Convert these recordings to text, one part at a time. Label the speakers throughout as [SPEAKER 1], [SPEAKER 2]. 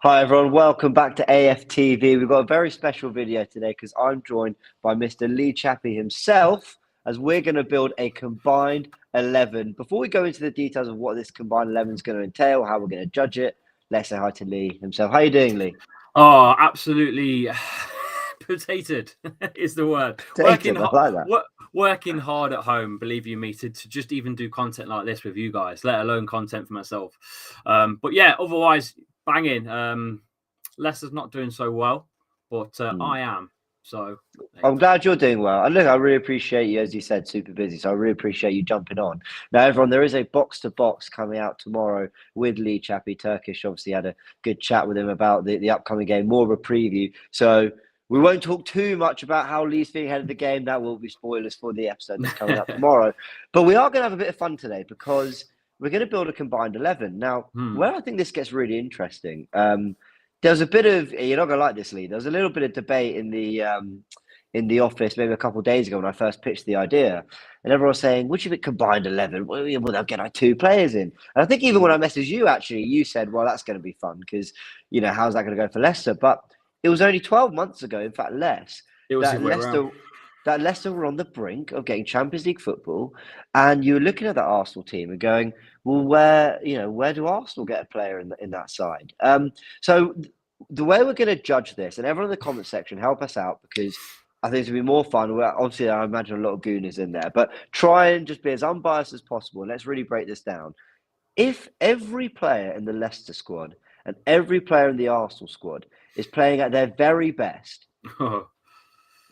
[SPEAKER 1] Hi everyone, welcome back to AFTV. We've got a very special video today because I'm joined by Mr. Lee Chappy himself as we're going to build a combined 11. Before we go into the details of what this combined 11 is going to entail, how we're going to judge it, let's say hi to Lee himself. How are you doing, Lee?
[SPEAKER 2] Oh, absolutely potated is the word.
[SPEAKER 1] Dated, I like that.
[SPEAKER 2] Working hard at home, believe you me, to just even do content like this with you guys, let alone content for myself. But yeah, otherwise, banging. Leicester's not doing so well, but I am. So
[SPEAKER 1] I'm glad you're doing well. And look, I really appreciate you, as you said, super busy. So I really appreciate you jumping on. Now, everyone, there is a box to box coming out tomorrow with Lee Chappy. Turkish obviously had a good chat with him about the upcoming game, more of a preview. So we won't talk too much about how Lee's feeling ahead of the game. That will be spoilers for the episode that's coming up tomorrow. But we are going to have a bit of fun today because we're going to build a combined 11. Now, where I think this gets really interesting, there's a bit of, you're not going to like this, Lee. There's a little bit of debate in the office maybe a couple of days ago when I first pitched the idea, and everyone was saying, "Would you be combined 11? Well, they'll get like two players in." And I think even when I messaged you, actually, you said, "Well, that's going to be fun because how's that going to go for Leicester?" But it was only 12 months ago, in fact, less
[SPEAKER 2] it was
[SPEAKER 1] that
[SPEAKER 2] the way around.
[SPEAKER 1] Leicester were on the brink of getting Champions League football, and you were looking at that Arsenal team and going, "Well, where do Arsenal get a player in that side?" So the way we're going to judge this, and everyone in the comment section, help us out because I think it's going to be more fun. Obviously, I imagine a lot of gooners in there, but try and just be as unbiased as possible. And let's really break this down. If every player in the Leicester squad and every player in the Arsenal squad is playing at their very best,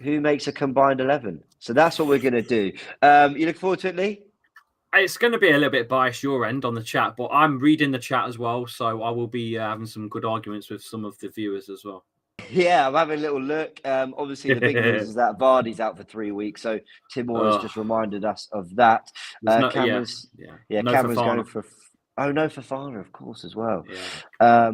[SPEAKER 1] who makes a combined 11? So that's what we're going to do. You look forward to it, Lee?
[SPEAKER 2] It's going to be a little bit biased your end on the chat, but I'm reading the chat as well, so I will be having some good arguments with some of the viewers as well.
[SPEAKER 1] Yeah, I'm having a little look. Obviously, the big news is that Vardy's out for 3 weeks, so Timor has just reminded us of that. Cameron's going for no Fofana, of course, as well.
[SPEAKER 2] Yeah.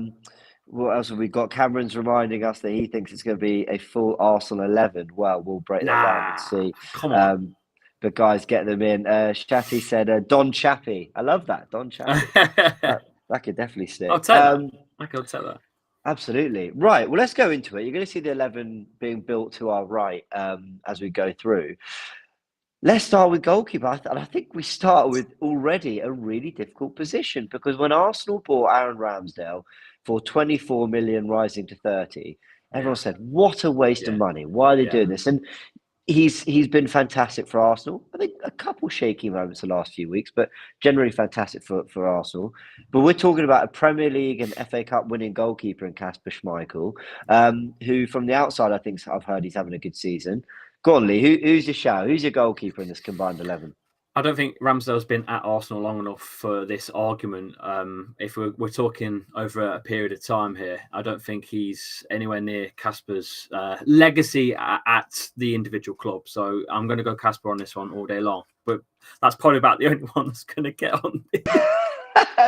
[SPEAKER 1] What else have we got? Cameron's reminding us that he thinks it's going to be a full Arsenal 11. Well, we'll break that down and see.
[SPEAKER 2] Come on.
[SPEAKER 1] But guys, get them in. Chappy said Don Chappy. I love that, Don Chappy. that could definitely stick.
[SPEAKER 2] I'll take that. I could take that.
[SPEAKER 1] Absolutely. Right. Well, let's go into it. You're going to see the 11 being built to our right as we go through. Let's start with goalkeeper. And I think we start with already a really difficult position because when Arsenal bought Aaron Ramsdale for 24 million rising to 30, everyone said, what a waste of money. Why are they doing this? And he's been fantastic for Arsenal. I think a couple shaky moments the last few weeks, but generally fantastic for Arsenal. But we're talking about a Premier League and FA Cup winning goalkeeper in Kasper Schmeichel, who from the outside, I think I've heard he's having a good season. Go on, Lee. Who's your shout? Who's your goalkeeper in this combined 11?
[SPEAKER 2] I don't think Ramsdale's been at Arsenal long enough for this argument. If we're talking over a period of time here, I don't think he's anywhere near Kasper's legacy at the individual club. So I'm going to go Kasper on this one all day long. But that's probably about the only one that's going to get on.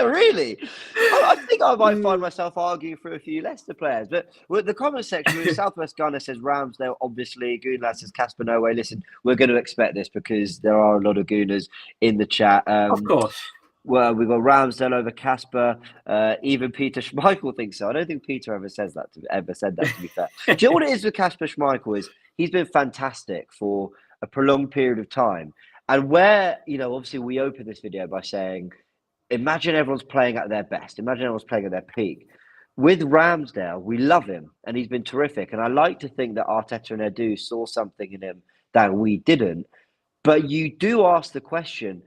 [SPEAKER 1] Really? I think I might find myself arguing for a few Leicester players. But with the comment section, Southwest Ghana says Ramsdale, obviously. Goonlad says Kasper, no way. Listen, we're going to expect this because there are a lot of Gooners in the chat.
[SPEAKER 2] Of course.
[SPEAKER 1] Well, we've got Ramsdale over Kasper. Even Peter Schmeichel thinks so. I don't think Peter ever said that, to be fair. Do you know what it is with Kasper Schmeichel is he's been fantastic for a prolonged period of time. And where, obviously we open this video by saying, imagine everyone's playing at their best. Imagine everyone's playing at their peak. With Ramsdale, we love him, and he's been terrific. And I like to think that Arteta and Edu saw something in him that we didn't. But you do ask the question,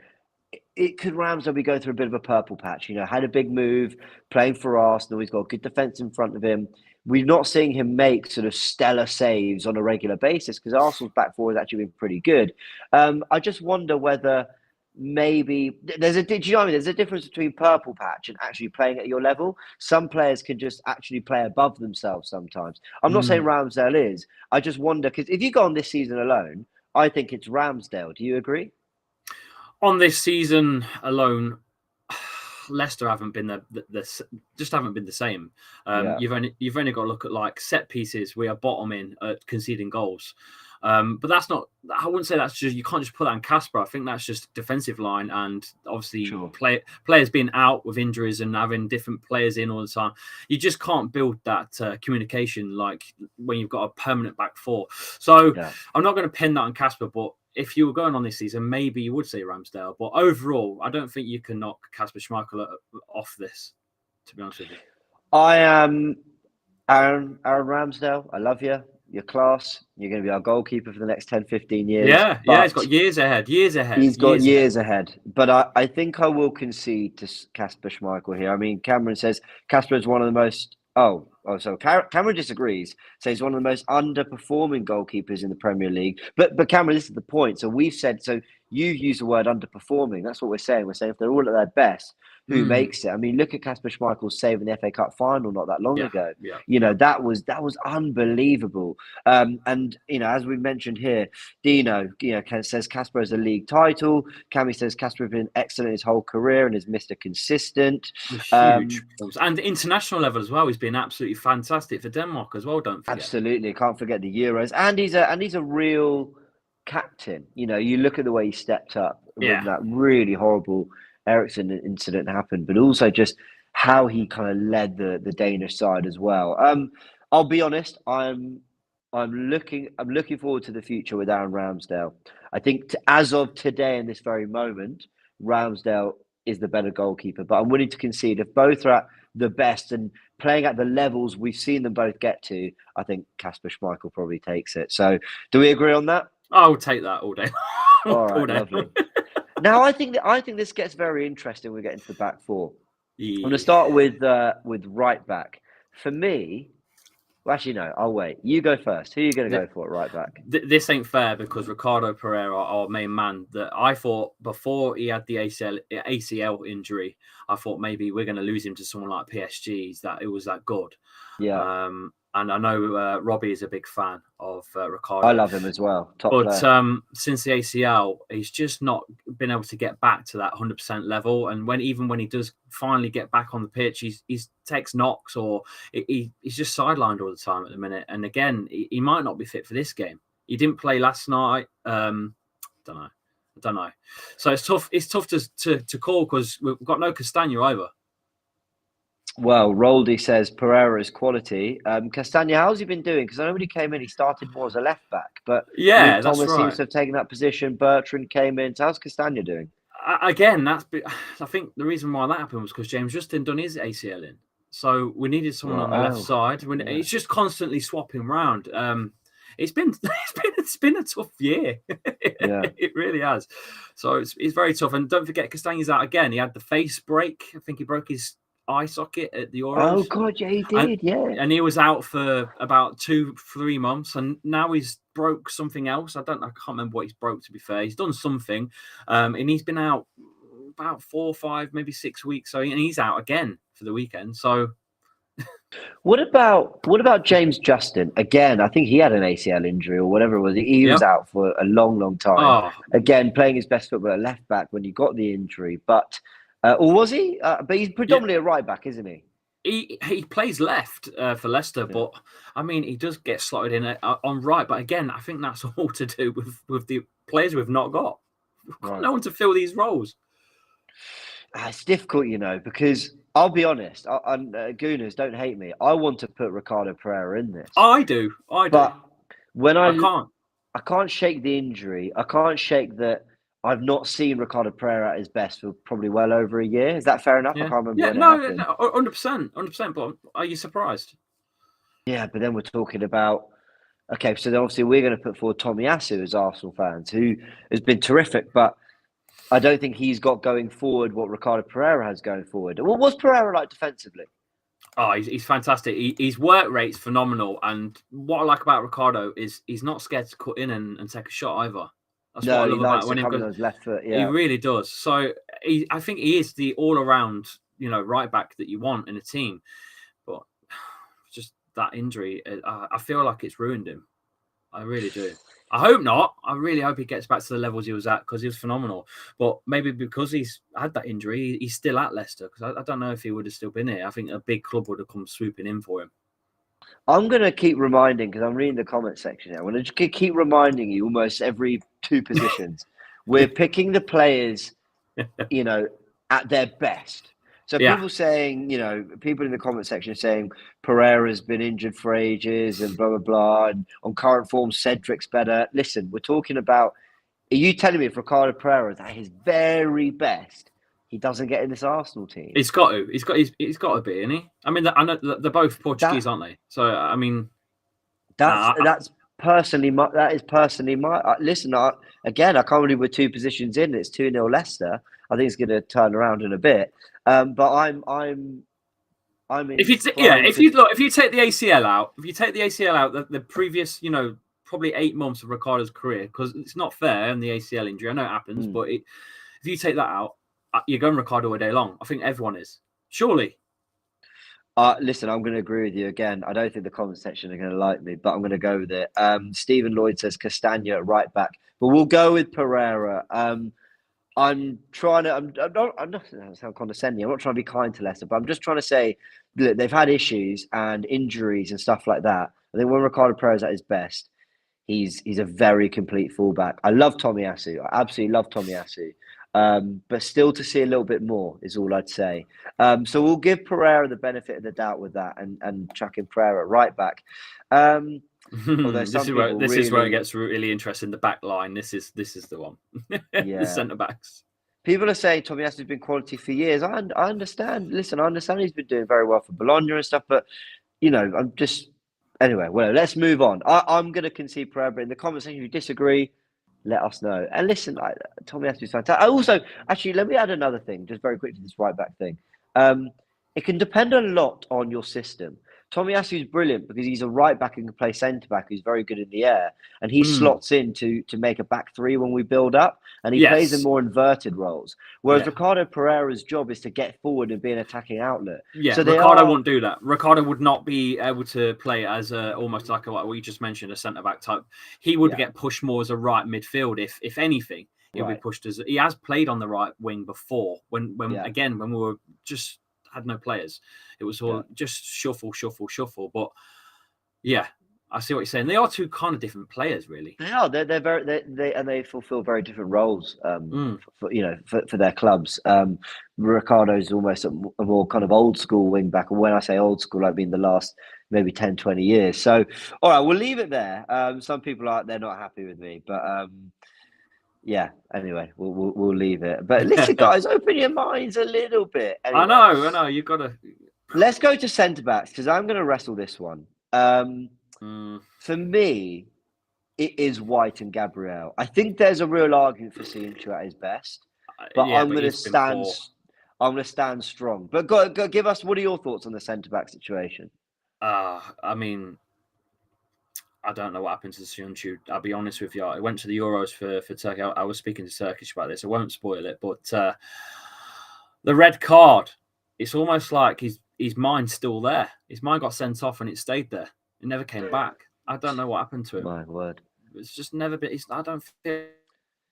[SPEAKER 1] could Ramsdale be going through a bit of a purple patch? Had a big move, playing for Arsenal. He's got good defence in front of him. We're not seeing him make sort of stellar saves on a regular basis because Arsenal's back four has actually been pretty good. I just wonder whether maybe there's a difference between purple patch and actually playing at your level. Some players can just actually play above themselves sometimes. I'm not saying Ramsdale is. I just wonder because if you go on this season alone, I think it's Ramsdale. Do you agree?
[SPEAKER 2] On this season alone, Leicester haven't been haven't been the same. You've only got to look at like set pieces. We are bottoming at conceding goals. But that's not. I wouldn't say that's just. You can't just put that on Casper. I think that's just defensive line, and obviously players being out with injuries and having different players in all the time. You just can't build that communication like when you've got a permanent back four. So I'm not going to pin that on Casper, but if you were going on this season, maybe you would say Ramsdale. But overall, I don't think you can knock Kasper Schmeichel off this, to be honest with you.
[SPEAKER 1] I am Aaron Ramsdale. I love you. You're class. You're going to be our goalkeeper for the next 10, 15 years.
[SPEAKER 2] Yeah, he's got years ahead.
[SPEAKER 1] He's got years ahead. But I think I will concede to Kasper Schmeichel here. I mean, Cameron says Kasper is one of the most... So Cameron disagrees. So he's one of the most underperforming goalkeepers in the Premier League. But Cameron, this is the point. So we've said, so you use the word underperforming. That's what we're saying. We're saying if they're all at their best, who makes it? I mean, look at Kasper Schmeichel's save in the FA Cup final not that long ago.
[SPEAKER 2] Yeah.
[SPEAKER 1] You know, that was unbelievable. And, you know, as we mentioned here, Dino, says Kasper has a league title. Cammy says Kasper has been excellent his whole career and is Mr. Consistent.
[SPEAKER 2] Huge. And international level as well. He's been absolutely fantastic for Denmark as well, don't forget.
[SPEAKER 1] Absolutely. Can't forget the Euros. And he's a real captain. You know, you look at the way he stepped up when that really horrible Eriksen incident happened, but also just how he kind of led the Danish side as well. I'll be honest, I'm looking forward to the future with Aaron Ramsdale. I think as of today in this very moment, Ramsdale is the better goalkeeper, but I'm willing to concede if both are at the best and playing at the levels we've seen them both get to, I think Kasper Schmeichel probably takes it. So do we agree on that?
[SPEAKER 2] I'll take that all day.
[SPEAKER 1] All right, lovely. Now I think this gets very interesting when we get into the back four. I'm going to start with right back. For me, well, actually no, I'll wait. You go first. Who are you going to go for at right back?
[SPEAKER 2] This ain't fair because Ricardo Pereira, our main man, that I thought before he had the ACL injury, I thought maybe we're going to lose him to someone like PSG. That it was that good.
[SPEAKER 1] Yeah.
[SPEAKER 2] And I know Robbie is a big fan of Ricardo.
[SPEAKER 1] I love him as well. Top
[SPEAKER 2] but
[SPEAKER 1] player.
[SPEAKER 2] Since the ACL, he's just not been able to get back to that 100% level. And even when he does finally get back on the pitch, he takes knocks or he's just sidelined all the time at the minute. And again, he might not be fit for this game. He didn't play last night. Don't know. So it's tough. It's tough to call because we've got no Castagna either.
[SPEAKER 1] Well, Roldy says Pereira is quality. Castagna, how's he been doing? Because I know when he came in, he started more as a left back, but
[SPEAKER 2] Thomas
[SPEAKER 1] right. Seems to have taken that position. Bertrand came in. So how's Castagna doing?
[SPEAKER 2] Again, I think the reason why that happened was because James Justin done his ACL in, so we needed someone on the left side. It's just constantly swapping round. It's been a tough year. It really has. So it's very tough. And don't forget, Castagna's out again. He had the face break. I think he broke his eye socket at the Euros.
[SPEAKER 1] Oh god, yeah, he did.
[SPEAKER 2] And he was out for about 2-3 months, and now he's broke something else. I can't remember what he's broke. To be fair, he's done something, and he's been out about 4, 5, maybe 6 weeks. So and he's out again for the weekend. So.
[SPEAKER 1] What about James Justin? Again, I think he had an ACL injury or whatever it was. He was out for a long, long time. Again, playing his best football at left back when he got the injury, but. Or was he? But he's predominantly a right back, isn't he?
[SPEAKER 2] He plays left for Leicester, but I mean, he does get slotted in on right. But again, I think that's all to do with the players we've not got. We've got no one to fill these roles.
[SPEAKER 1] It's difficult, because I'll be honest, Gooners, don't hate me. I want to put Ricardo Pereira in this.
[SPEAKER 2] I do.
[SPEAKER 1] But when I
[SPEAKER 2] can't
[SPEAKER 1] shake the injury. I can't shake that. I've not seen Ricardo Pereira at his best for probably well over a year. Is that fair enough? I can't remember.
[SPEAKER 2] No, 100%. But are you surprised?
[SPEAKER 1] Yeah, but then we're talking about. Okay, so then obviously we're going to put forward Tomiyasu as Arsenal fans, who has been terrific, but I don't think he's got going forward what Ricardo Pereira has going forward. What was Pereira like defensively?
[SPEAKER 2] Oh, he's fantastic. His work rate's phenomenal, and what I like about Ricardo is he's not scared to cut in and take a shot either. That's what I love about when he goes
[SPEAKER 1] left foot.
[SPEAKER 2] He really does. So I think he is the all-around, right back that you want in a team. But just that injury, I feel like it's ruined him. I really do. I hope not. I really hope he gets back to the levels he was at because he was phenomenal. But maybe because he's had that injury, he's still at Leicester because I don't know if he would have still been here. I think a big club would have come swooping in for him.
[SPEAKER 1] I'm going to keep reminding, because I'm reading the comment section now. I'm going to keep reminding you almost every two positions. We're picking the players, at their best. So
[SPEAKER 2] Yeah,
[SPEAKER 1] people saying, people in the comment section saying Pereira's been injured for ages and blah, blah, blah. And on current form, Cedric's better. Listen, we're talking about, are you telling me if Ricardo Pereira is at his very best, he doesn't get in this Arsenal team?
[SPEAKER 2] he's got to. He's got to be, isn't he? I mean, I know they're both Portuguese, aren't they? So I mean,
[SPEAKER 1] that's personally my. That is personally my. Listen, again, I can't believe we're two positions in. It's 2-0 Leicester. I think it's going to turn around in a bit. But I'm.
[SPEAKER 2] If you take the ACL out, the previous, probably 8 months of Ricardo's career, because it's not fair in the ACL injury. I know it happens, but if you take that out, you're going Ricardo a day long. I think everyone is. Surely.
[SPEAKER 1] Listen, I'm going to agree with you again. I don't think the comment section are going to like me, but I'm going to go with it. Stephen Lloyd says Castagna at right back, but we'll go with Pereira. I'm not sound condescending. I'm not trying to be kind to Leicester, but I'm just trying to say that they've had issues and injuries and stuff like that. I think when Ricardo Pereira's at his best, he's a very complete fullback. I love Tomiyasu. I absolutely love Tomiyasu. But still to see a little bit more is all I'd say. So we'll give Pereira the benefit of the doubt with that and chuck in Pereira at right back.
[SPEAKER 2] This is where it gets really interesting. The back line. This is the one.
[SPEAKER 1] Yeah.
[SPEAKER 2] The centre backs.
[SPEAKER 1] People are saying Tomiyasu's been quality for years. I understand. Listen, I understand he's been doing very well for Bologna and stuff, but I'm just anyway. Well, let's move on. I'm going to concede Pereira, but in the comment section, if you disagree, let us know. And listen, Tomiyasu's fantastic. I also, actually, let me add another thing, just very quickly, this right back thing. It can depend a lot on your system. Tomiyasu is brilliant because he's a right back and can play centre back who's very good in the air, and he slots in to make a back three when we build up, and he plays in more inverted roles. Whereas Ricardo Pereira's job is to get forward and be an attacking outlet.
[SPEAKER 2] Yeah, so Ricardo won't do that. Ricardo would not be able to play as almost like what we just mentioned, a centre back type. He would get pushed more as a right midfield, if anything. He'll be pushed as he has played on the right wing before. When we were just had no players. It was all just shuffle. But yeah, I see what you're saying. They are two kind of different players, really.
[SPEAKER 1] They are. They're very they fulfill very different roles. For their clubs. Ricardo's almost a more kind of old school wing back, and when I say old school, I mean the last maybe 10, 20 years. So, all right, we'll leave it there. Some people they're not happy with me, but yeah. Anyway, we'll leave it. But listen, guys, open your minds a little bit. Anyway,
[SPEAKER 2] I know. You've got to.
[SPEAKER 1] Let's go to centre backs because I'm going to wrestle this one. For me, it is White and Gabriel. I think there's a real argument for Soyuncu at his best, but I'm going to stand. I'm going to stand strong. But go give us. What are your thoughts on the centre back situation?
[SPEAKER 2] I mean, I don't know what happened to Soyuncu. I'll be honest with you. I went to the Euros for Turkey. I was speaking to Turkish about this. I won't spoil it, but the red card. It's almost like his mind's still there. His mind got sent off and it stayed there. It never came back. I don't know what happened to him.
[SPEAKER 1] My word.
[SPEAKER 2] It's just never been. I don't feel.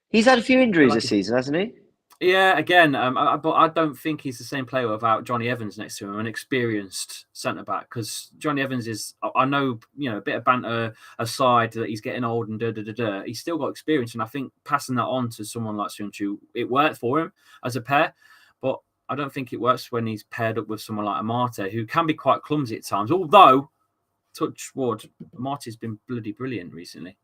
[SPEAKER 1] He's had a few injuries this season, hasn't he?
[SPEAKER 2] Yeah, again, but I don't think he's the same player without Johnny Evans next to him, an experienced centre back. Because Johnny Evans is, I know, a bit of banter aside that he's getting old and he's still got experience, and I think passing that on to someone like Soyuncu, it worked for him as a pair, but I don't think it works when he's paired up with someone like Amate, who can be quite clumsy at times. Although, touch wood, Amate's been bloody brilliant recently.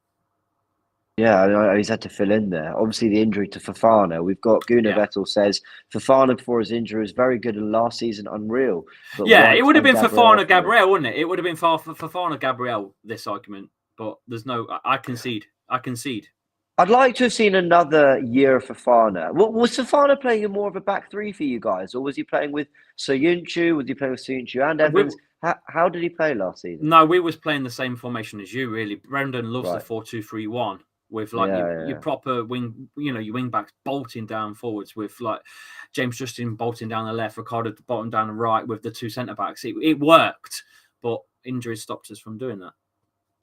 [SPEAKER 1] Yeah, he's had to fill in there. Obviously, the injury to Fofana. We've got Gunnar Vettel says Fofana before his injury was very good and last season unreal.
[SPEAKER 2] But White it would have been Fofana Gabriel, wouldn't it? It would have been Fofana Gabriel, this argument. But there's no... I concede.
[SPEAKER 1] I'd like to have seen another year of Fofana. Was Fofana playing in more of a back three for you guys? Or was he playing with Soyuncu? Was he playing with Soyuncu and Evans? How did he play last season?
[SPEAKER 2] No, we was playing the same formation as you, really. Brendan loves the 4-2-3-1. With your proper wing, your wing backs bolting down forwards with like James Justin bolting down the left, Ricardo bolting down the right with the two centre backs. It worked, but injuries stopped us from doing that.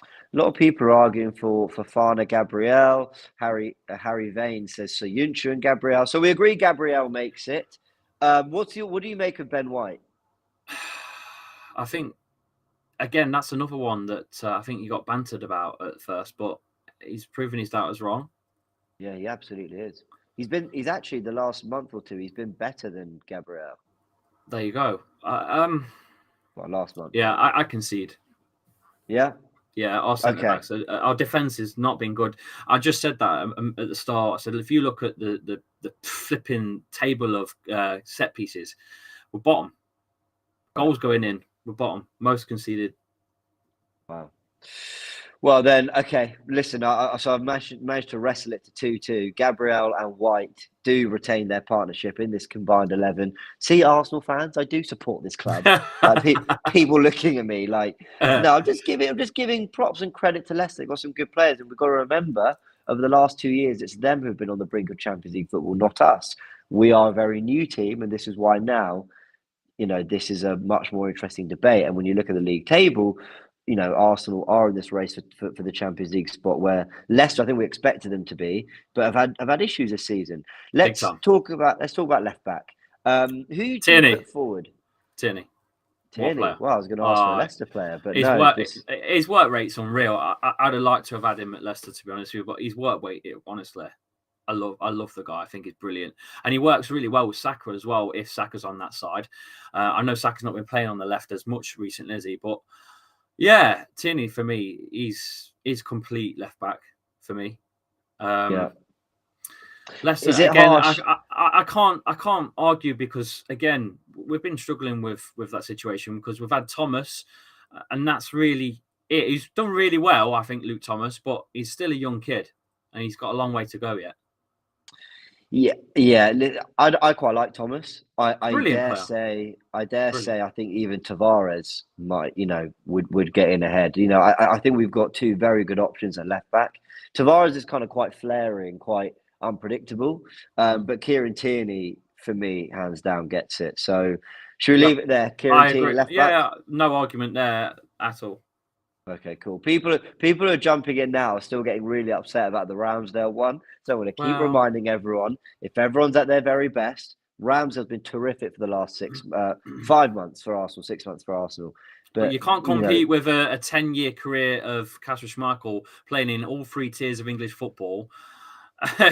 [SPEAKER 1] A lot of people are arguing for Fofana, Gabriel. Harry Vane says Soyuncu and Gabriel. So we agree Gabriel makes it. What do you make of Ben White?
[SPEAKER 2] I think again, that's another one that I think you got bantered about at first, but he's proven his doubters wrong.
[SPEAKER 1] Yeah, he absolutely is. He's actually the last month or two, he's been better than Gabriel.
[SPEAKER 2] There you go.
[SPEAKER 1] Well, last month.
[SPEAKER 2] Yeah, I concede.
[SPEAKER 1] Yeah.
[SPEAKER 2] Yeah, our centre backs, our defence has not been good. I just said that at the start. I said if you look at the flipping table of set pieces, we're bottom. Goals going in, we're bottom. Most conceded.
[SPEAKER 1] Wow. Well then, okay. Listen, so I've managed to wrestle it to 2-2. Gabriel and White do retain their partnership in this combined 11. See, Arsenal fans, I do support this club. Like people looking at me like, no, I'm just giving props and credit to Leicester. They've got some good players, and we've got to remember over the last 2 years, it's them who've been on the brink of Champions League football, not us. We are a very new team, and this is why now, this is a much more interesting debate. And when you look at the league table, Arsenal are in this race for the Champions League spot, where Leicester, I think we expected them to be, but have had issues this season. Let's talk about left back. Who you put forward?
[SPEAKER 2] Tierney.
[SPEAKER 1] Well, I was going to ask for a Leicester player, but
[SPEAKER 2] his work rate's unreal. I'd have liked to have had him at Leicester, to be honest with you, but his work rate, honestly, I love the guy. I think he's brilliant, and he works really well with Saka as well. If Saka's on that side, I know Saka's not been playing on the left as much recently, has he? But yeah, Tierney for me, he's complete left back for me. Leicester,
[SPEAKER 1] is it
[SPEAKER 2] again,
[SPEAKER 1] harsh?
[SPEAKER 2] I can't argue, because again, we've been struggling with that situation because we've had Thomas, and that's really it. He's done really well, I think, Luke Thomas, but he's still a young kid and he's got a long way to go yet.
[SPEAKER 1] Yeah. I quite like Thomas. I dare
[SPEAKER 2] player.
[SPEAKER 1] say I think even Tavares might, would get in ahead. I think we've got two very good options at left back. Tavares is kind of quite flaring, quite unpredictable, but Kieran Tierney for me, hands down, gets it. So should we leave it there? Kieran Tierney left back.
[SPEAKER 2] Yeah, no argument there at all.
[SPEAKER 1] Okay, cool. People are jumping in now, still getting really upset about the Ramsdale one. So I'm going to keep reminding everyone, if everyone's at their very best, Ramsdale's been terrific for the last 5 months for Arsenal, 6 months for Arsenal.
[SPEAKER 2] But you can't compete with a 10-year career of Kasper Schmeichel playing in all 3 tiers of English football. I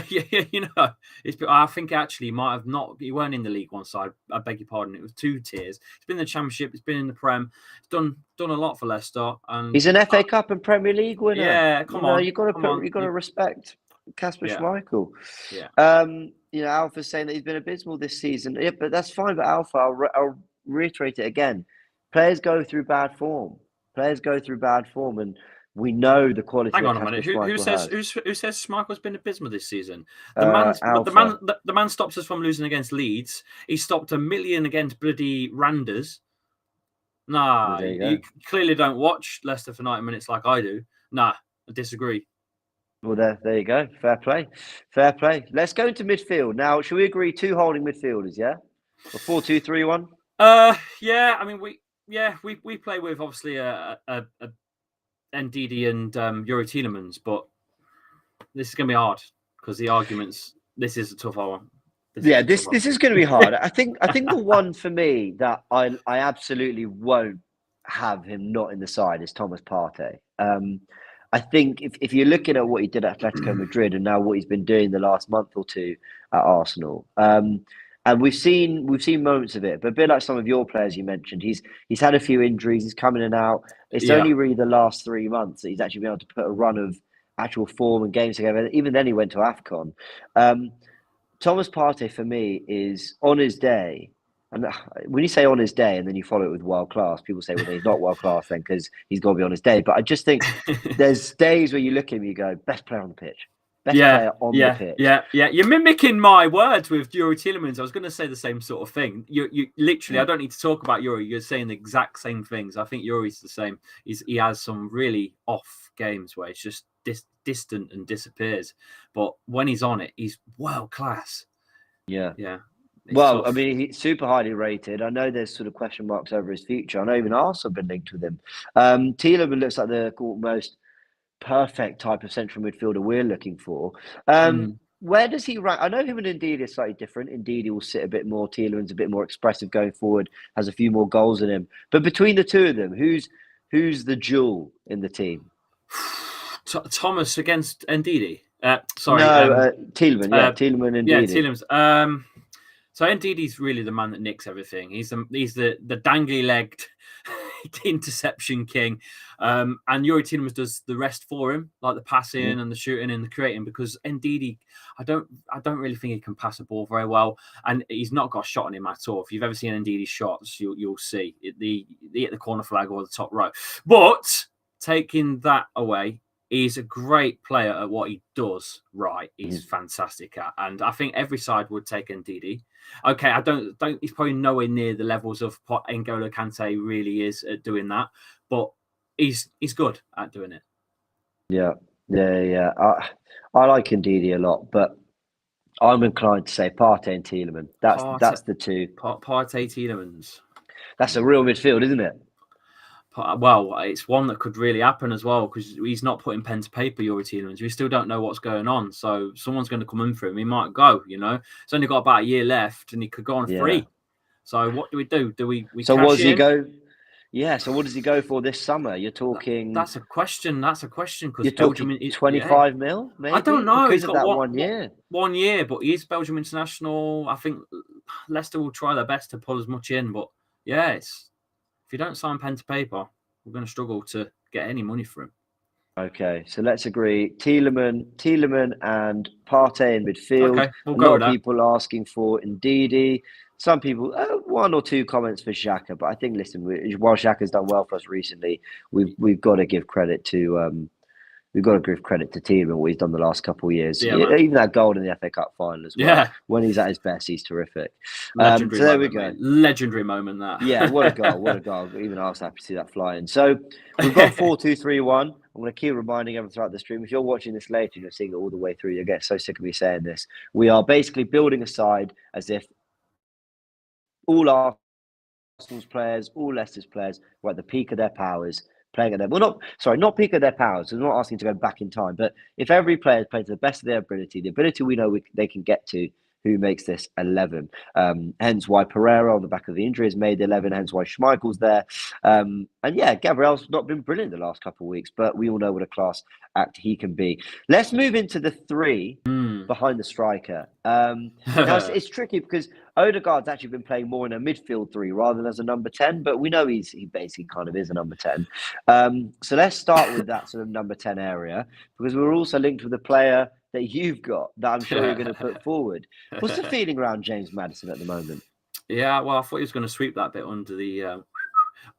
[SPEAKER 2] think actually he might have not. He weren't in the League One side. I beg your pardon. It was 2 tiers. It's been in the Championship. It's been in the Prem. It's done a lot for Leicester. And
[SPEAKER 1] he's an FA Cup and Premier League winner.
[SPEAKER 2] Yeah, come on.
[SPEAKER 1] You got to respect Kasper Schmeichel.
[SPEAKER 2] Yeah.
[SPEAKER 1] Alpha's saying that he's been abysmal this season. Yeah, but that's fine. But Alpha, I'll reiterate it again. Players go through bad form, and we know the quality.
[SPEAKER 2] Hang on a minute. Who says Schmeichel's been abysmal this season? The man stops us from losing against Leeds. He stopped 1 million against bloody Randers. Nah, you clearly don't watch Leicester for 90 minutes like I do. Nah, I disagree.
[SPEAKER 1] Well, there you go. Fair play. Let's go into midfield now. Should we agree 2 holding midfielders? Yeah, or 4-2-3-1.
[SPEAKER 2] Yeah. I mean, we play with obviously a Ndidi and Yuri Tielemans, but this is going to be hard because the arguments. This is a tough one.
[SPEAKER 1] This is going to be hard. I think the one for me that I absolutely won't have him not in the side is Thomas Partey. I think if you're looking at what he did at Atletico Madrid and now what he's been doing the last month or two at Arsenal, and we've seen moments of it, but a bit like some of your players you mentioned, he's had a few injuries, he's coming in and out. It's only really the last 3 months that he's actually been able to put a run of actual form and games together. Even then, he went to AFCON. Thomas Partey for me is on his day. And when you say on his day and then you follow it with world class, people say, well, he's not world class then because he's got to be on his day. But I just think there's days where you look at him, you go, best player on the pitch. Best player on the pitch.
[SPEAKER 2] Yeah. You're mimicking my words with Yuri Tielemans. I was going to say the same sort of thing. You literally, I don't need to talk about Yuri. You're saying the exact same things. I think Yuri's the same. He has some really off games where it's just distant and disappears. But when he's on it, he's world class. Yeah.
[SPEAKER 1] Well, tough. I mean, he's super highly rated. I know there's sort of question marks over his future. I know even Arsenal have been linked with him. Tielemans looks like the most perfect type of central midfielder we're looking for. Where does he rank? I know him and Ndidi are slightly different. Ndidi will sit a bit more. Tielemans a bit more expressive going forward, has a few more goals in him. But between the two of them, who's who's the jewel in the team?
[SPEAKER 2] Thomas against Ndidi.
[SPEAKER 1] Tielemans. Yeah, Tielemans and
[SPEAKER 2] yeah,
[SPEAKER 1] Ndidi.
[SPEAKER 2] Tielemans. So Ndidi's really the man that nicks everything. He's the dangly-legged interception king, and Yuri Tielemans does the rest for him, like the passing and the shooting and the creating. Because Ndidi, I don't really think he can pass a ball very well, and he's not got a shot on him at all. If you've ever seen Ndidi's shots, you'll see the hit the corner flag or the top row. But taking that away, he's a great player at what he does. Right, he's fantastic at, and I think every side would take Ndidi. Okay, I don't. He's probably nowhere near the levels of what N'Golo Kante really is at doing that, but he's good at doing it.
[SPEAKER 1] Yeah. I like Ndidi a lot, but I'm inclined to say Partey and Tielemans. That's the two.
[SPEAKER 2] Partey, Tielemans.
[SPEAKER 1] That's a real midfield, isn't it?
[SPEAKER 2] Well, it's one that could really happen as well, because he's not putting pen to paper, Yuri Tielemans. We still don't know what's going on. So someone's going to come in for him. He might go, He's only got about a year left and he could go on free. So what do we do? Do we
[SPEAKER 1] So what does he go? Yeah, so what does he go for this summer? You're talking...
[SPEAKER 2] That's a question. Because
[SPEAKER 1] you're talking 25 mil, maybe?
[SPEAKER 2] I don't know.
[SPEAKER 1] Because of that 1 year.
[SPEAKER 2] 1 year, but he is Belgium international. I think Leicester will try their best to pull as much in. But yeah, if you don't sign pen to paper, we're going to struggle to get any money for him.
[SPEAKER 1] Okay, so let's agree. Tielemans and Partey in midfield.
[SPEAKER 2] Okay, we'll
[SPEAKER 1] a
[SPEAKER 2] go
[SPEAKER 1] lot
[SPEAKER 2] with
[SPEAKER 1] of
[SPEAKER 2] that.
[SPEAKER 1] people asking for Ndidi. Some people, 1 or 2 comments for Xhaka. But I think, listen, while Xhaka's done well for us recently, we've got to give credit to Tielemans, what he's done the last couple of years.
[SPEAKER 2] Yeah,
[SPEAKER 1] even that goal in the FA Cup final as well.
[SPEAKER 2] Yeah.
[SPEAKER 1] When he's at his best, he's terrific.
[SPEAKER 2] Legendary
[SPEAKER 1] so there
[SPEAKER 2] moment,
[SPEAKER 1] we go.
[SPEAKER 2] Mate. Legendary moment, that.
[SPEAKER 1] Yeah, what a goal. Even I was happy to see that flying. So we've got 4-2-3-1. I'm going to keep reminding everyone throughout the stream. If you're watching this later and you're seeing it all the way through, you'll get so sick of me saying this. We are basically building a side as if all Arsenal's players, all Leicester's players were at the peak of their powers, playing at their... Well, not peak of their powers. We're not asking to go back in time. But if every player plays to the best of their ability, the ability we know they can get to, who makes this 11. Hence why Pereira on the back of the injury has made the 11, hence why Schmeichel's there. And yeah, Gabriel's not been brilliant the last couple of weeks, but we all know what a class act he can be. Let's move into the 3 behind the striker. Now it's tricky because Odegaard's actually been playing more in a midfield 3 rather than as a number 10, but we know he basically kind of is a number 10. So let's start with that sort of number 10 area, because we're also linked with a player that you've got that I'm sure you're going to put forward. What's the feeling around James Maddison at the moment?
[SPEAKER 2] Yeah, well, I thought he was going to sweep that bit under the...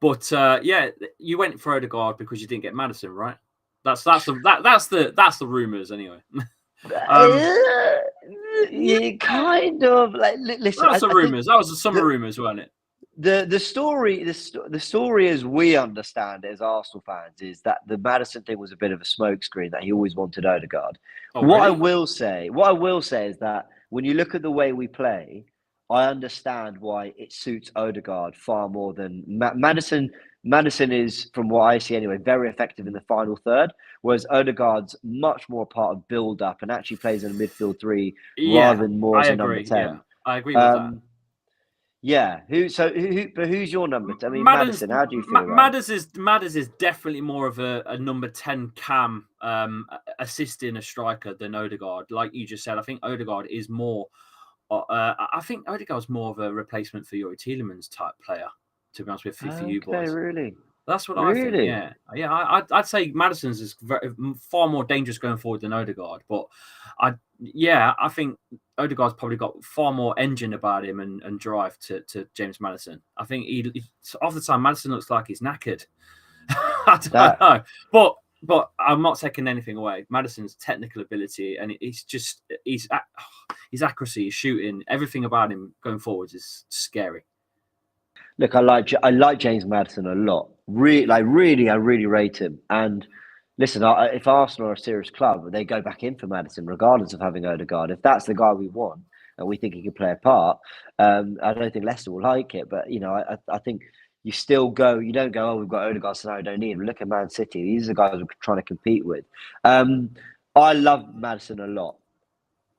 [SPEAKER 2] But yeah, you went for Odegaard because you didn't get Maddison, right? That's the rumours anyway.
[SPEAKER 1] You kind of like listen.
[SPEAKER 2] That's the rumours. That was the summer rumours, wasn't it?
[SPEAKER 1] The story as we understand it as Arsenal fans is that the Maddison thing was a bit of a smokescreen, that he always wanted Odegaard.
[SPEAKER 2] Oh,
[SPEAKER 1] what
[SPEAKER 2] really?
[SPEAKER 1] I will say is that when you look at the way we play, I understand why it suits Odegaard far more than Maddison. Maddison is, from what I see anyway, very effective in the final third, whereas Odegaard's much more part of build-up and actually plays in a midfield 3 rather than more as a number 10.
[SPEAKER 2] Yeah, I agree with that.
[SPEAKER 1] Yeah. Who's your number? I mean, Maddison. How do you feel?
[SPEAKER 2] Maddison is definitely more of a number 10 cam assisting a striker than Odegaard. Like you just said, I think Odegaard is more. I think Odegaard's more of a replacement for Yuri Tielemans type player. To be honest with you, for you boys.
[SPEAKER 1] Really?
[SPEAKER 2] That's what I think. Yeah. I'd say Maddison's is far more dangerous going forward than Odegaard. But I think Odegaard's probably got far more engine about him and drive to James Maddison. I think half the time Maddison looks like he's knackered. I don't know, but I'm not taking anything away. Maddison's technical ability and his accuracy, his shooting, everything about him going forwards is scary.
[SPEAKER 1] Look, I like James Maddison a lot. Really, I really rate him. And listen, if Arsenal are a serious club, they go back in for Maddison, regardless of having Odegaard. If that's the guy we want and we think he can play a part, I don't think Leicester will like it. But I think you still go. You don't go, oh, we've got Odegaard, so now we don't need him. Look at Man City; these are the guys we're trying to compete with. I love Maddison a lot,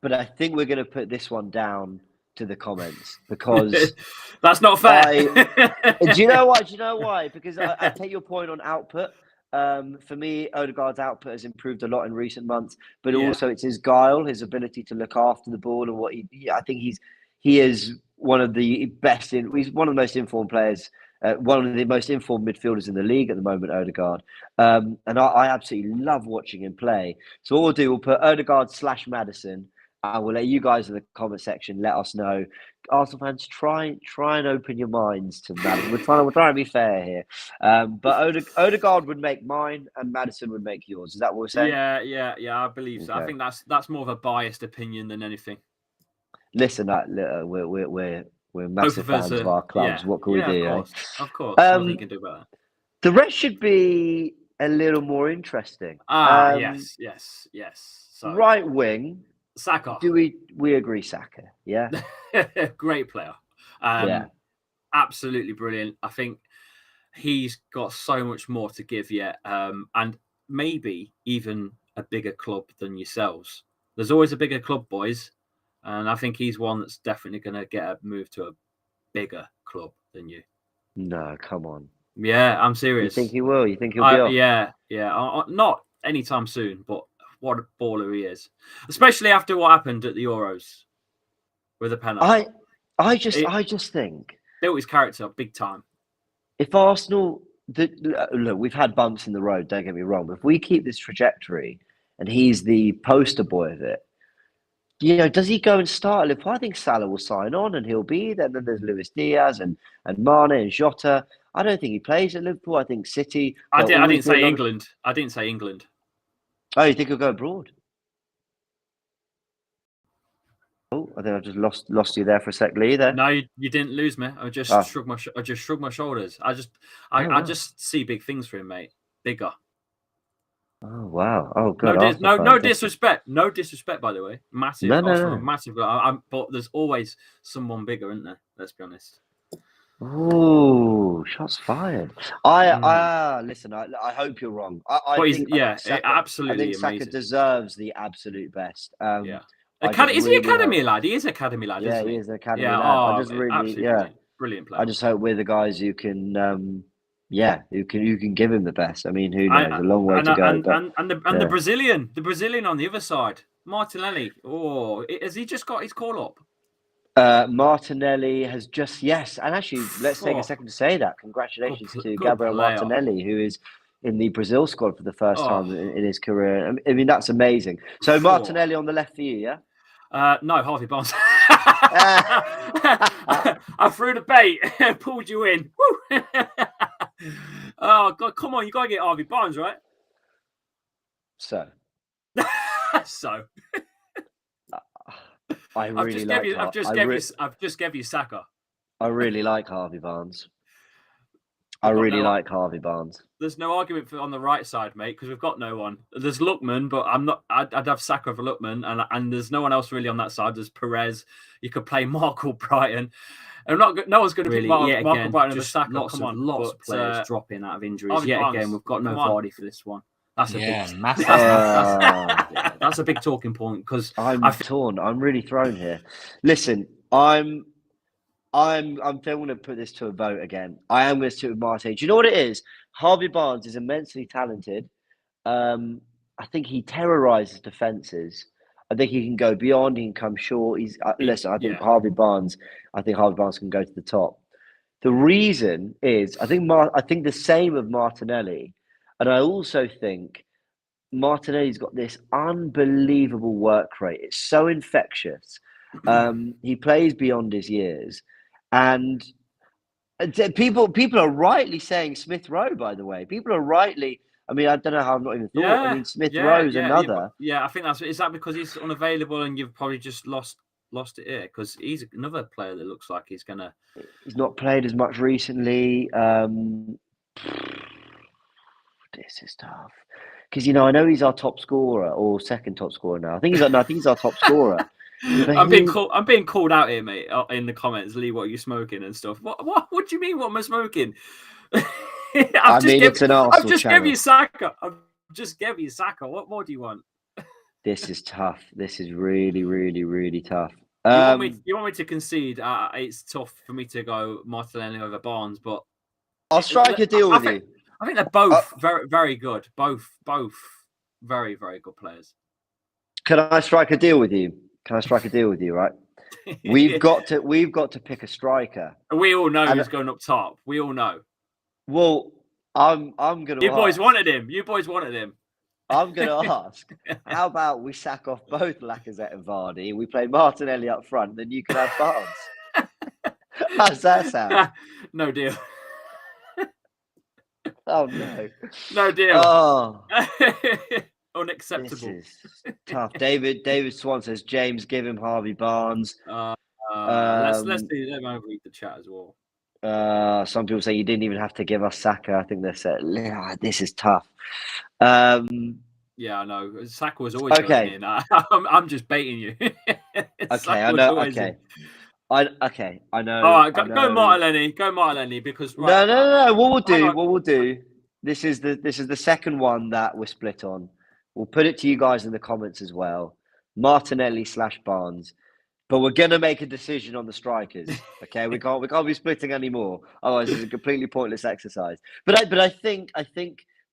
[SPEAKER 1] but I think we're going to put this one down to the comments because
[SPEAKER 2] that's not fair.
[SPEAKER 1] Do you know why? Do you know why? Because I take your point on output. For me, Odegaard's output has improved a lot in recent months, but also it's his guile, his ability to look after the ball, and what I think he is one of the best he's one of the most informed players, one of the most informed midfielders in the league at the moment, Odegaard. And I absolutely love watching him play. So what we'll do, we'll put Odegaard / Maddison. I will let you guys in the comment section let us know. Arsenal fans, try and open your minds to Maddison. We're trying to be fair here. But Odegaard would make mine, and Maddison would make yours. Is that what we're saying?
[SPEAKER 2] Yeah. I believe so. I think that's more of a biased opinion than anything.
[SPEAKER 1] Listen, we're massive fans of our clubs. What can we do?
[SPEAKER 2] Of course. Nothing you can do about that.
[SPEAKER 1] The rest should be a little more interesting.
[SPEAKER 2] Yes. So,
[SPEAKER 1] right wing.
[SPEAKER 2] Saka.
[SPEAKER 1] Do we agree Saka? Yeah.
[SPEAKER 2] Great player. Absolutely brilliant. I think he's got so much more to give yet. And maybe even a bigger club than yourselves. There's always a bigger club, boys. And I think he's one that's definitely going to get a move to a bigger club than you.
[SPEAKER 1] No, come on.
[SPEAKER 2] Yeah, I'm serious.
[SPEAKER 1] You think he will? You think he'll be off?
[SPEAKER 2] Yeah. Not anytime soon, but what a baller he is, especially after what happened at the Euros with the penalty.
[SPEAKER 1] I just think
[SPEAKER 2] built his character big time.
[SPEAKER 1] If Arsenal, look, we've had bumps in the road. Don't get me wrong. But if we keep this trajectory, and he's the poster boy of it, does he go and start at Liverpool? I think Salah will sign on, and he'll be there. Then there's Luis Diaz and Mane and Jota. I don't think he plays at Liverpool. I think City.
[SPEAKER 2] I didn't say England. I didn't say England.
[SPEAKER 1] Oh, you think he'll go abroad? Oh, I think I just lost you there for a sec, Lee. There.
[SPEAKER 2] No, you didn't lose me. I just shrugged my shoulders. I just see big things for him, mate. Bigger.
[SPEAKER 1] Oh wow! Oh good.
[SPEAKER 2] No disrespect. No disrespect, by the way. Massive.
[SPEAKER 1] No.
[SPEAKER 2] Massive. But there's always someone bigger, isn't there? Let's be honest.
[SPEAKER 1] Oh, shots fired! Listen. I hope you're wrong. I think Saka,
[SPEAKER 2] absolutely.
[SPEAKER 1] I think Saka deserves the absolute best.
[SPEAKER 2] Is he academy lad? He is academy lad.
[SPEAKER 1] Yeah,
[SPEAKER 2] isn't
[SPEAKER 1] he is an academy
[SPEAKER 2] lad.
[SPEAKER 1] I just really,
[SPEAKER 2] brilliant player.
[SPEAKER 1] I just hope we're the guys who can, who can give him the best. I mean, who knows? A long way to go.
[SPEAKER 2] And the Brazilian on the other side, Martinelli. Oh, has he just got his call up?
[SPEAKER 1] Martinelli has just and actually, let's take a second to say that. Congratulations to Gabriel Martinelli, who is in the Brazil squad for the first time in his career. I mean, that's amazing. So Martinelli on the left for you, yeah?
[SPEAKER 2] No, Harvey Barnes. I threw the bait, pulled you in. Oh God, come on! You gotta get Harvey Barnes, right?
[SPEAKER 1] So.
[SPEAKER 2] I've just gave you Saka.
[SPEAKER 1] I really like Harvey Barnes. Like Harvey Barnes.
[SPEAKER 2] There's no argument on the right side, mate, because we've got no one. There's Lookman, but I'm not. I'd have Saka over Lookman, and there's no one else really on that side. There's Perez. You could play Marco Brighton. And no one's going to really. Marco Brighton over Saka.
[SPEAKER 3] Lots of players dropping out of injuries. Again, we've got no Vardy for this one.
[SPEAKER 2] That's a big, massive. That's a big talking point because
[SPEAKER 1] I'm torn. I'm really thrown here. Listen, I'm going to put this to a vote again. I am going to stick with Martin. Do you know what it is? Harvey Barnes is immensely talented. I think he terrorizes defenses. I think he can go beyond. He can come short. I think Harvey Barnes can go to the top. The reason is I think the same of Martinelli. And I also think Martinelli's got this unbelievable work rate. It's so infectious. He plays beyond his years. And people are rightly saying Smith Rowe, by the way. People are rightly... I mean, I don't know how I'm not even thought. I mean, Smith Rowe's another.
[SPEAKER 2] Yeah, I think that's... Is that because he's unavailable and you've probably just lost it here? Because he's another player that looks like he's going to...
[SPEAKER 1] He's not played as much recently. This is tough because I know he's our top scorer or second top scorer now. I think he's our top scorer.
[SPEAKER 2] I'm being called out here, mate, in the comments. Lee, what are you smoking and stuff? What do you mean? What am I smoking?
[SPEAKER 1] It's an Arsenal
[SPEAKER 2] I've just
[SPEAKER 1] channel.
[SPEAKER 2] gave you Saka. I've just gave you Saka. What more do you want?
[SPEAKER 1] This is tough. This is really, really, really tough.
[SPEAKER 2] You want me to concede? It's tough for me to go Martinelli over Barnes, but
[SPEAKER 1] I'll strike a deal with you.
[SPEAKER 2] I think they're both very, very good. Both very, very good players.
[SPEAKER 1] Can I strike a deal with you? Right? We've got to pick a striker.
[SPEAKER 2] We all know who's going up top. We all know.
[SPEAKER 1] Well, I'm gonna.
[SPEAKER 2] You boys wanted him.
[SPEAKER 1] I'm gonna ask. How about we sack off both Lacazette and Vardy? We play Martinelli up front, then you can have Barnes. How's that sound?
[SPEAKER 2] No deal.
[SPEAKER 1] Oh no.
[SPEAKER 2] No deal.
[SPEAKER 1] Oh.
[SPEAKER 2] Unacceptable.
[SPEAKER 1] This is tough. David Swan says, James, give him Harvey Barnes.
[SPEAKER 2] Let's read the chat as well.
[SPEAKER 1] Some people say you didn't even have to give us Saka. I think they said, this is tough. Yeah,
[SPEAKER 2] I know. Saka was always going in. I'm just baiting you.
[SPEAKER 1] I know. I know.
[SPEAKER 2] All right, go Martinelli because
[SPEAKER 1] no. What we'll do. This is the second one that we're split on. We'll put it to you guys in the comments as well. Martinelli/Barnes. But we're gonna make a decision on the strikers. Okay, we can't be splitting anymore. Otherwise, it's a completely pointless exercise. But I think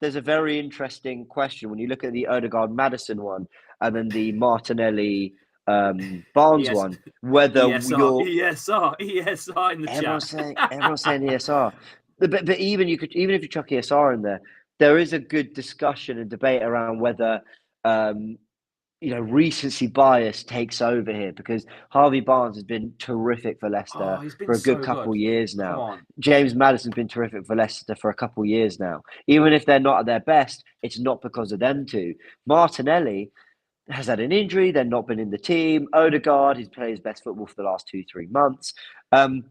[SPEAKER 1] there's a very interesting question when you look at the Odegaard-Madison one and then the Martinelli Barnes one. Whether
[SPEAKER 2] ESR in the chat.
[SPEAKER 1] Everyone's saying ESR. But even if you chuck ESR in there is a good discussion and debate around whether recency bias takes over here, because Harvey Barnes has been terrific for Leicester for a good couple of years now. James Maddison's been terrific for Leicester for a couple of years now. Even if they're not at their best, it's not because of them two. Martinelli has had an injury, they've not been in the team. Odegaard, he's played his best football for the last 2-3 months.
[SPEAKER 2] Do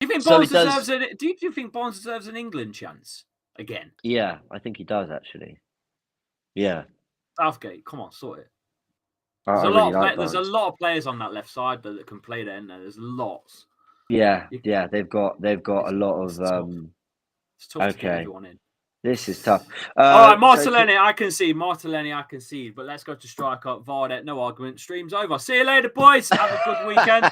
[SPEAKER 2] you think Barnes do you think Barnes deserves an England chance again?
[SPEAKER 1] Yeah, I think he does actually. Yeah.
[SPEAKER 2] Southgate, come on, sort it.
[SPEAKER 1] There's
[SPEAKER 2] a lot of players on that left side that can play there, and there's lots.
[SPEAKER 1] Yeah, they've got a lot of.
[SPEAKER 2] It's tough to get everyone in.
[SPEAKER 1] This is tough.
[SPEAKER 2] All right, Martinelli, I can see. But let's go to striker. Vardy, no argument. Stream's over. See you later, boys. Have a good weekend.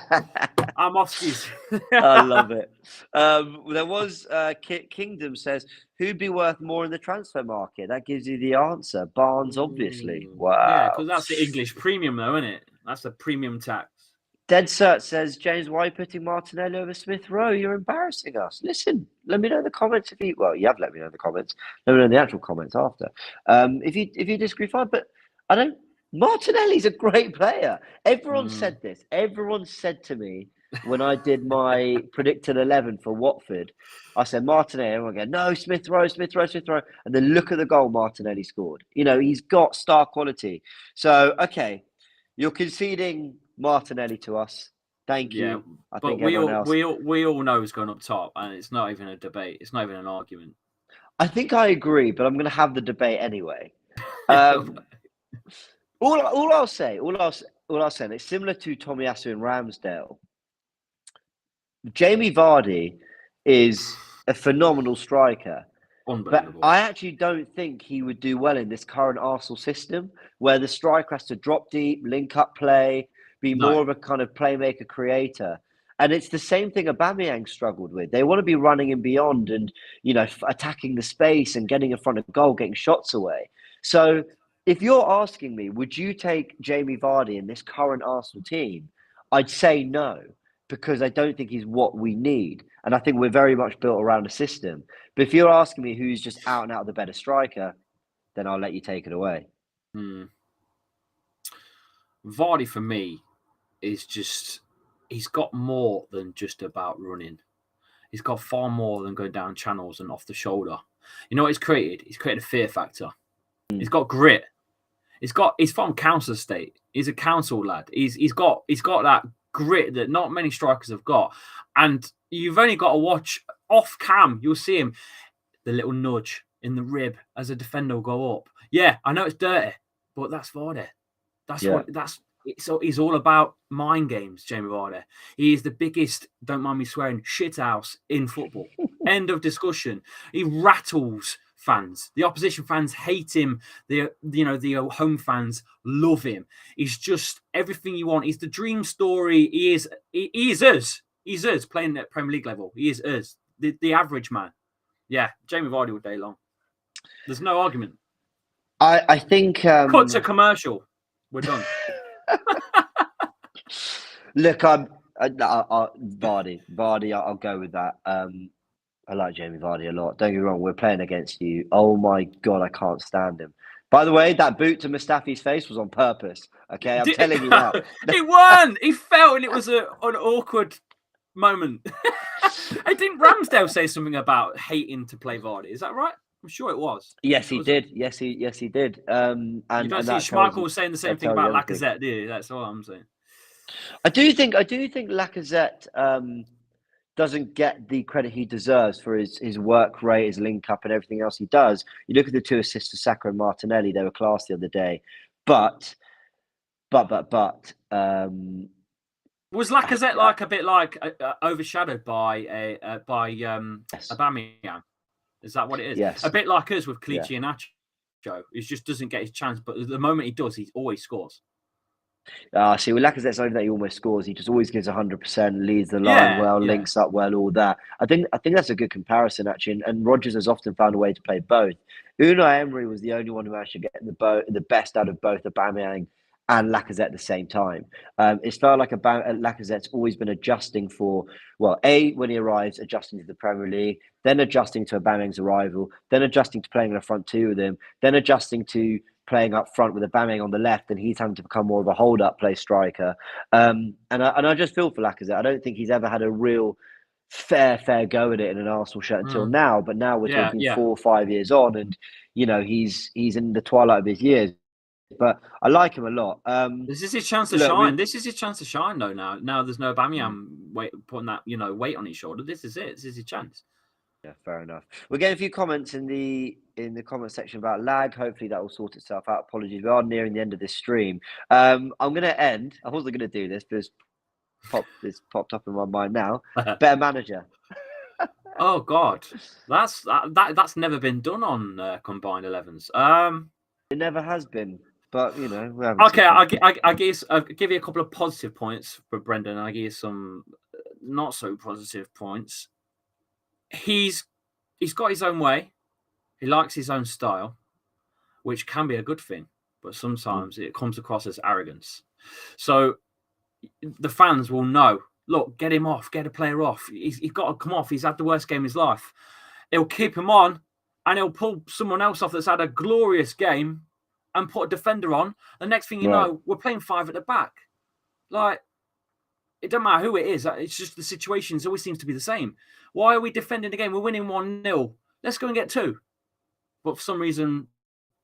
[SPEAKER 2] I'm off skis.
[SPEAKER 1] I love it. There was Kingdom says, who'd be worth more in the transfer market? That gives you the answer. Barnes, obviously. Wow.
[SPEAKER 2] Yeah, because that's the English premium, though, isn't it? That's the premium tax.
[SPEAKER 1] Dead Cert says, James, why are you putting Martinelli over Smith Rowe? You're embarrassing us. Listen, let me know in the comments if you. Well, you have let me know in the comments. Let me know in the actual comments after. If you disagree, fine. But I don't. Martinelli's a great player. Everyone said this. Everyone said to me when I did my predicted 11 for Watford, I said Martinelli. Everyone go, no, Smith Rowe. And then look at the goal Martinelli scored. He's got star quality. So, okay, you're conceding Martinelli to us. Thank you.
[SPEAKER 2] Yeah, I think we all know who's going up top, and it's not even a debate. It's not even an argument.
[SPEAKER 1] I think I agree, but I'm going to have the debate anyway. All I'll say, and it's similar to Tomiyasu and Ramsdale. Jamie Vardy is a phenomenal striker. But I actually don't think he would do well in this current Arsenal system, where the striker has to drop deep, link up play, be more of a kind of playmaker creator. And it's the same thing Aubameyang struggled with. They want to be running in beyond and, attacking the space and getting in front of goal, getting shots away. So if you're asking me, would you take Jamie Vardy in this current Arsenal team? I'd say no, because I don't think he's what we need. And I think we're very much built around a system. But if you're asking me who's just out and out the better striker, then I'll let you take it away.
[SPEAKER 2] Vardy, for me, is just, he's got more than just about running. He's got far more than going down channels and off the shoulder. You know what he's created? He's created a fear factor. He's got grit. He's from council estate. He's a council lad. He's got that grit that not many strikers have got. And you've only got to watch off cam. You'll see him, the little nudge in the rib as a defender will go up. Yeah, I know it's dirty, but that's Vardy. So he's all about mind games, Jamie Vardy. He is the biggest, don't mind me swearing, shithouse in football. End of discussion. He rattles fans. The opposition fans hate him. The home fans love him. He's just everything you want. He's the dream story. He is us. He's us playing at Premier League level. He is us. The average man. Yeah, Jamie Vardy all day long. There's no argument.
[SPEAKER 1] I think
[SPEAKER 2] cut to commercial. We're done.
[SPEAKER 1] Look, Vardy. I'll go with that. I like Jamie Vardy a lot. Don't get me wrong. We're playing against you. Oh my God, I can't stand him. By the way, that boot to Mustafi's face was on purpose. Okay, I'm telling you now.
[SPEAKER 2] It weren't. He fell, and it was an awkward moment. I think Ramsdale say something about hating to play Vardy. Is that right? I'm sure it was.
[SPEAKER 1] Yes, he did. Yes, he did.
[SPEAKER 2] And you don't see Schmeichel was saying the same thing about Lacazette, do you? That's all I'm saying.
[SPEAKER 1] I do think Lacazette doesn't get the credit he deserves for his work rate, his link up, and everything else he does. You look at the 2 assists to Saka and Martinelli; they were class the other day. But was
[SPEAKER 2] Lacazette like a bit like overshadowed by Aubameyang? Is that what it is?
[SPEAKER 1] Yes.
[SPEAKER 2] A bit like us with Clichy and Nacho. He just doesn't get his chance, but the moment he does, he always scores.
[SPEAKER 1] See, with Lacazette's only that he almost scores. He just always gives 100%, leads the line well, links up well, all that. I think that's a good comparison actually. And Rodgers has often found a way to play both. Unai Emery was the only one who managed to get the best out of both Aubameyang and Lacazette at the same time. It's felt like Lacazette's always been adjusting for, when he arrives, adjusting to the Premier League, then adjusting to Aubameyang's arrival, then adjusting to playing in the front two with him, then adjusting to playing up front with Aubameyang on the left, and he's having to become more of a hold-up play striker. And I just feel for Lacazette. I don't think he's ever had a real fair go at it in an Arsenal shirt until now. But now we're talking 4 or 5 years on, and he's in the twilight of his years. But I like him a lot.
[SPEAKER 2] This is his chance to shine. This is his chance to shine, though. Now there's no Aubameyang putting that weight on his shoulder. This is it. This is his chance.
[SPEAKER 1] Yeah, fair enough. We're getting a few comments in the comment section about lag. Hopefully that will sort itself out. Apologies, we are nearing the end of this stream. I'm going to end. I wasn't going to do this, but it's popped up in my mind now. Better manager.
[SPEAKER 2] Oh God, that's never been done on combined 11s.
[SPEAKER 1] It never has been. But we haven't.
[SPEAKER 2] Okay, I'll give you a couple of positive points for Brendan. I'll give you some not so positive points. He's got his own way. He likes his own style, which can be a good thing, but sometimes it comes across as arrogance. So the fans will know, look, get him off, get a player off. He's got to come off. He's had the worst game of his life. He'll keep him on, and he'll pull someone else off that's had a glorious game and put a defender on. The next thing you know, we're playing 5 at the back. Like, it doesn't matter who it is. It's just the situations always seems to be the same. Why are we defending the game? We're winning 1-0. Let's go and get 2. But for some reason,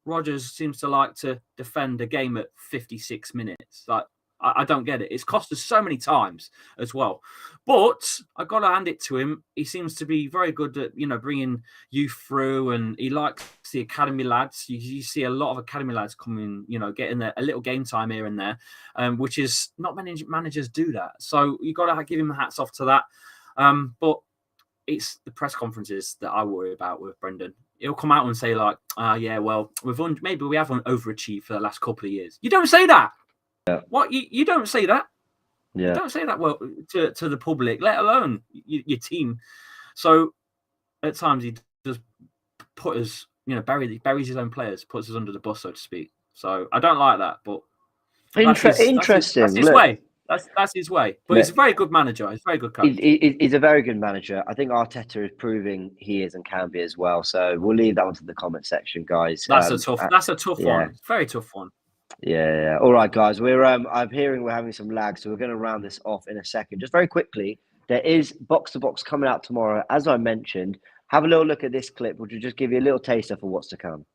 [SPEAKER 2] Rodgers seems to like to defend a game at 56 minutes. Like, I don't get it. It's cost us so many times as well. But I got to hand it to him. He seems to be very good at, bringing youth through, and he likes the academy lads. You see a lot of academy lads coming, getting a little game time here and there, which is not many managers do that. So you got to give him hats off to that. But it's the press conferences that I worry about with Brendan. He'll come out and say like, maybe we haven't overachieved for the last couple of years. You don't say that.
[SPEAKER 1] Yeah.
[SPEAKER 2] What you don't say that?
[SPEAKER 1] Yeah.
[SPEAKER 2] You don't say that to the public, let alone your team. So at times he does put us, buries his own players, puts us under the bus, so to speak. So I don't like that, but
[SPEAKER 1] interesting.
[SPEAKER 2] That's his way. That's his way. But he's a very good manager. He's a very good coach.
[SPEAKER 1] He's a very good manager. I think Arteta is proving he is and can be as well. So we'll leave that one to the comment section, guys.
[SPEAKER 2] That's a tough one. Very tough one.
[SPEAKER 1] Yeah. All right, guys. I'm hearing we're having some lag, so we're going to round this off in a second. Just very quickly, there is Box to Box coming out tomorrow. As I mentioned, have a little look at this clip, which will just give you a little taster for what's to come.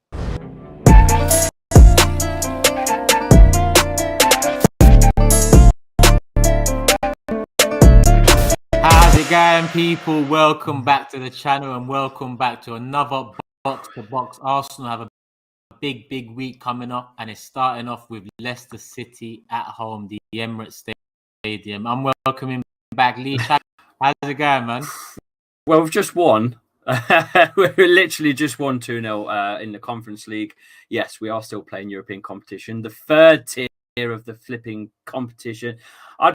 [SPEAKER 4] How's it going, people? Welcome back to the channel and welcome back to another Box to Box. Arsenal have a big week coming up, and it's starting off with Leicester City at home, the Emirates Stadium. I'm welcoming back Lee. How's it going, man?
[SPEAKER 2] Well, we've just won We're literally just won 2-0 in the Conference League. Yes, we are still playing European competition. The third tier of the flipping competition. I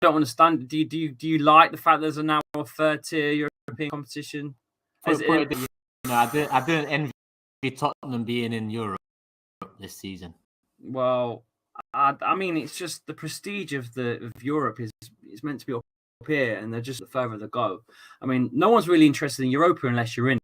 [SPEAKER 2] don't understand. Do you like the fact there's now a third tier European competition?
[SPEAKER 4] I didn't envy Tottenham being in Europe this season.
[SPEAKER 2] Well, I mean, it's just the prestige of Europe is meant to be up here, and they're just the further they go. I mean, no one's really interested in Europa unless you're in